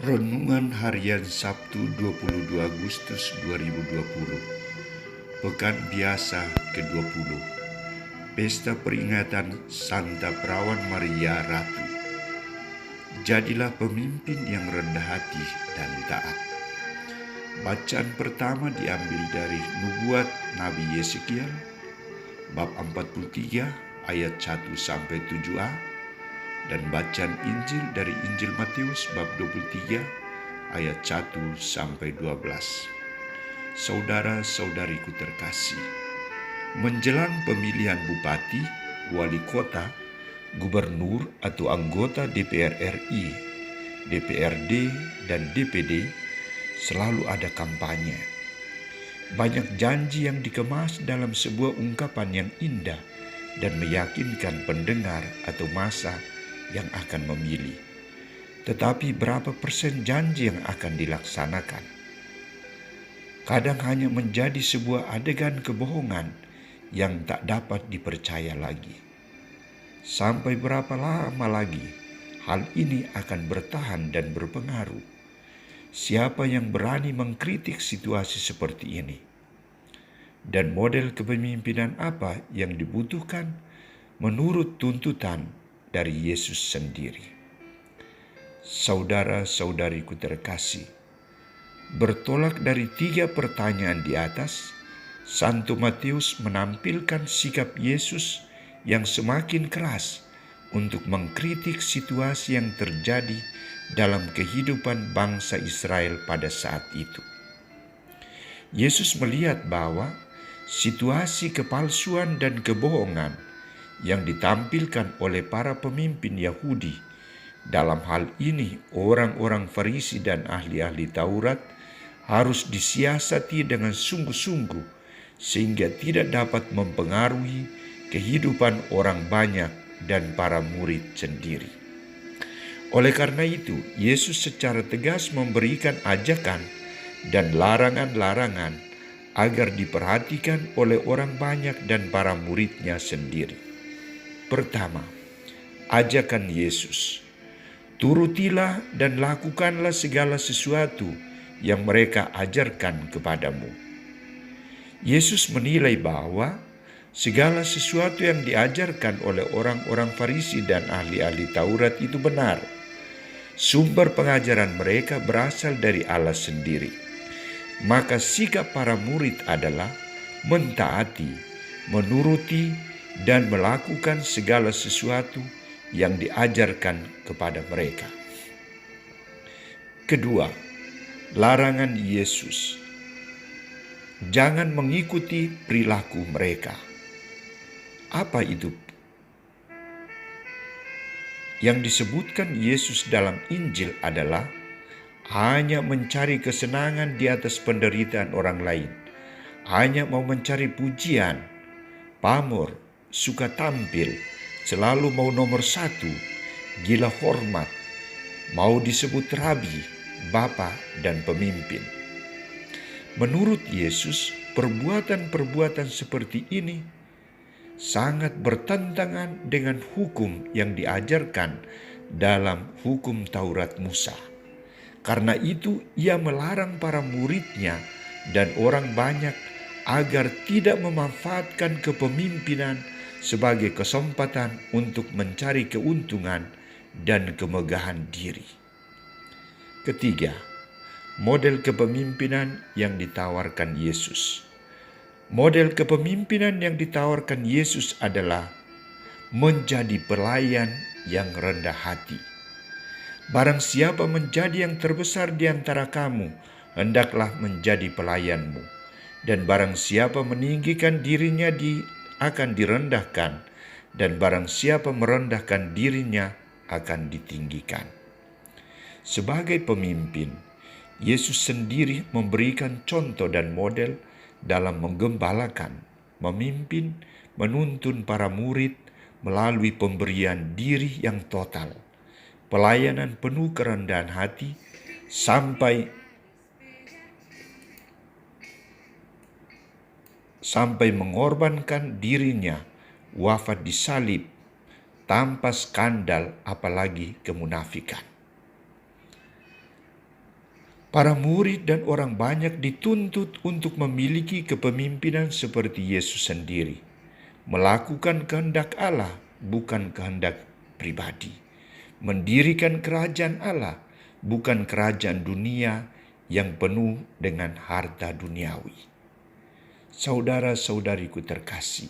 Renungan Harian Sabtu 22 Agustus 2020. Pekan Biasa ke-20. Pesta peringatan Santa Perawan Maria Ratu. Jadilah pemimpin yang rendah hati dan taat. Bacaan pertama diambil dari Nubuat Nabi Yeskiel bab 43 ayat 1-7a dan bacaan Injil dari Injil Matius bab 23 ayat 1-12. Saudara-saudariku terkasih, menjelang pemilihan bupati, wali kota, gubernur atau anggota DPR RI, DPRD, dan DPD, selalu ada kampanye. Banyak janji yang dikemas dalam sebuah ungkapan yang indah dan meyakinkan pendengar atau massa yang akan memilih. Tetapi berapa persen janji yang akan dilaksanakan? Kadang hanya menjadi sebuah adegan kebohongan yang tak dapat dipercaya lagi. Sampai berapa lama lagi hal ini akan bertahan dan berpengaruh? Siapa yang berani mengkritik situasi seperti ini? Dan model kepemimpinan apa yang dibutuhkan menurut tuntutan dari Yesus sendiri? Saudara-saudariku terkasih, bertolak dari 3 pertanyaan di atas, Santo Matius menampilkan sikap Yesus yang semakin keras untuk mengkritik situasi yang terjadi dalam kehidupan bangsa Israel pada saat itu. Yesus melihat bahwa situasi kepalsuan dan kebohongan yang ditampilkan oleh para pemimpin Yahudi, dalam hal ini orang-orang Farisi dan ahli-ahli Taurat, harus disiasati dengan sungguh-sungguh sehingga tidak dapat mempengaruhi kehidupan orang banyak dan para murid sendiri. Oleh karena itu, Yesus secara tegas memberikan ajakan dan larangan-larangan agar diperhatikan oleh orang banyak dan para muridnya sendiri. Pertama, ajakan Yesus. Turutilah dan lakukanlah segala sesuatu yang mereka ajarkan kepadamu. Yesus menilai bahwa segala sesuatu yang diajarkan oleh orang-orang Farisi dan ahli-ahli Taurat itu benar. Sumber pengajaran mereka berasal dari Allah sendiri. Maka sikap para murid adalah mentaati, menuruti, dan melakukan segala sesuatu yang diajarkan kepada mereka. Kedua, larangan Yesus. Jangan mengikuti perilaku mereka. Apa itu? Yang disebutkan Yesus dalam Injil adalah hanya mencari kesenangan di atas penderitaan orang lain, hanya mau mencari pujian, pamor, suka tampil, selalu mau nomor 1, gila hormat, mau disebut rabi, bapa, dan pemimpin. Menurut Yesus, perbuatan-perbuatan seperti ini sangat bertentangan dengan hukum yang diajarkan dalam hukum Taurat Musa. Karena itu ia melarang para muridnya dan orang banyak agar tidak memanfaatkan kepemimpinan sebagai kesempatan untuk mencari keuntungan dan kemegahan diri. Ketiga, model kepemimpinan yang ditawarkan Yesus. Model kepemimpinan yang ditawarkan Yesus adalah menjadi pelayan yang rendah hati. Barang siapa menjadi yang terbesar di antara kamu, hendaklah menjadi pelayanmu. Dan barang siapa meninggikan dirinya akan direndahkan, dan barang siapa merendahkan dirinya akan ditinggikan. Sebagai pemimpin, Yesus sendiri memberikan contoh dan model dalam menggembalakan, memimpin, menuntun para murid melalui pemberian diri yang total, pelayanan penuh kerendahan hati, sampai mengorbankan dirinya, wafat disalib tanpa skandal apalagi kemunafikan. Para murid dan orang banyak dituntut untuk memiliki kepemimpinan seperti Yesus sendiri, melakukan kehendak Allah, bukan kehendak pribadi, mendirikan kerajaan Allah, bukan kerajaan dunia yang penuh dengan harta duniawi. Saudara-saudariku terkasih,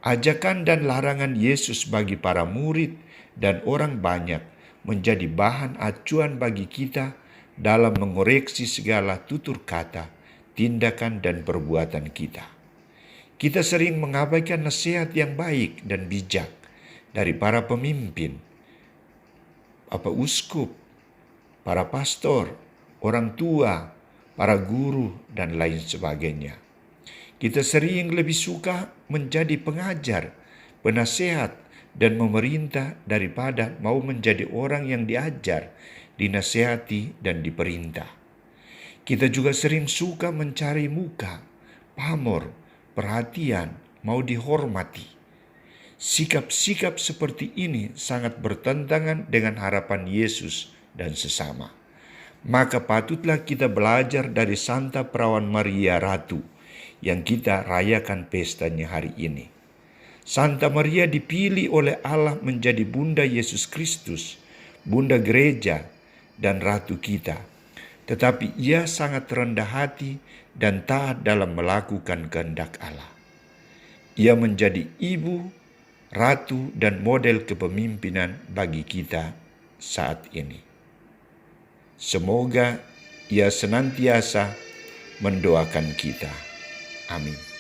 ajakan dan larangan Yesus bagi para murid dan orang banyak menjadi bahan acuan bagi kita dalam mengoreksi segala tutur kata, tindakan, dan perbuatan kita. Kita sering mengabaikan nasihat yang baik dan bijak dari para pemimpin, uskup, para pastor, orang tua, para guru, dan lain sebagainya. Kita sering lebih suka menjadi pengajar, penasehat, dan memerintah daripada mau menjadi orang yang diajar, dinasehati, dan diperintah. Kita juga sering suka mencari muka, pamor, perhatian, mau dihormati. Sikap-sikap seperti ini sangat bertentangan dengan harapan Yesus dan sesama. Maka patutlah kita belajar dari Santa Perawan Maria Ratu yang kita rayakan pestanya hari ini. Santa Maria dipilih oleh Allah menjadi Bunda Yesus Kristus, Bunda Gereja, dan Ratu kita. Tetapi ia sangat rendah hati dan taat dalam melakukan kehendak Allah. Ia menjadi ibu, ratu, dan model kepemimpinan bagi kita saat ini. Semoga ia senantiasa mendoakan kita. Amin.